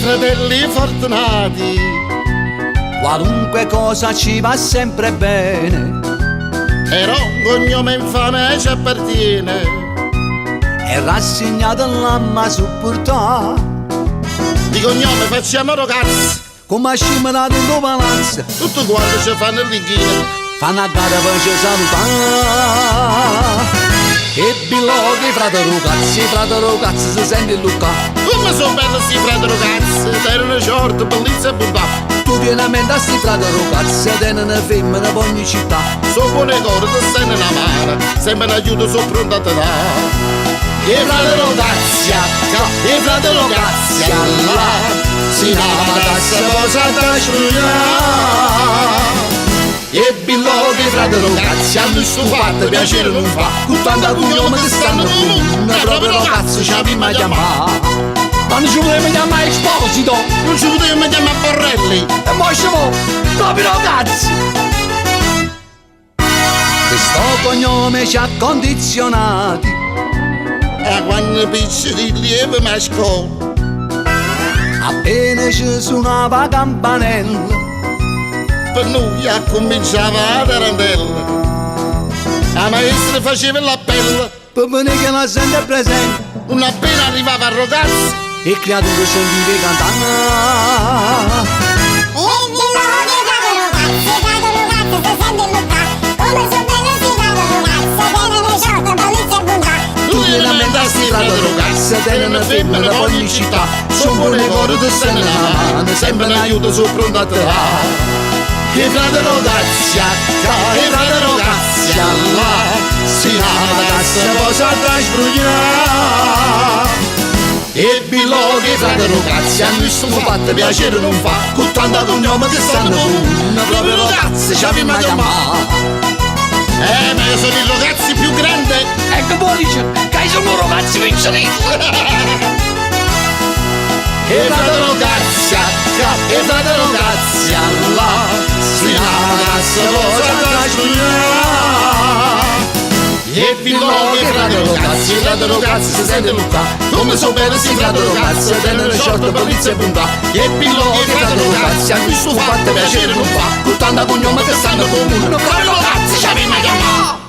fratelli fortunati, qualunque cosa ci va sempre bene, però un cognome infame ci appartiene, è rassegnato all'amma supportà. di cognome facciamo ragazzi, come scimmerato in tuo palazzo, tutto quanto ci fanno l'inchino, fanno a gara per ci salutare. E biloghi, fratello cazzi, si sente Luca. come sono belli sti fratelli ragazzi, erano short, bellezza e bontà, Tu vieni a mente a sti fratello cazzi, tenen una femmina per ogni città. sono buone corde, stanno in amara, sempre un aiuto, sono pronto a te dare. E fratello cazzi, e fratello cazzi, là, si lava da sposa da sbrugliare. E biloghi, fratello cazzi, a lui stufato piacere non fa, con tanta cognome che stanno comune, proprio cazzo ci abbiamo chiamato. Ma non ci volevamo chiamare Esposito, Non ci potevamo chiamare Borrelli, e mo ci vo, proprio cazzi. Questo cognome ci ha condizionati, e quando picci di lieve mascò, appena ci suonava campanella, per noi cominciava la tarantella. La maestra faceva l'appello, per venire che la sente presente, non appena arrivava a ragazzi, e creature sentite cantare. lui era mente Fratello ragazzi, tenen una femmina per ogni città. sono buone corde, stanno nella mano, sempre un aiuto, sono pronto a te dare. Che fratello cazzi, che fratello cazzi, là, si lava da sposa da sbrugliare. E biloghi, fratello cazzi, a noi sono fatte piacere non fa, con tanta cognome che stanno comune, proprio ragazzi ci abbiamo chiamato. Ma io sono il ragazzi più grande, Ecco poi dice, che sono ragazzi vincenti. e fratello cazzi, là, si lava da sposa da sbrugliare. E biloghi, fratello cazzi, si sente Luca, come so bene si fratello cazzi, tenere short, bellezza e bontà. E biloghi, fratello cazzi, a cui sto fatte piacere non fa, con tanta cognome che stanno comune, proprio cazzi ci abbiamo chiamato.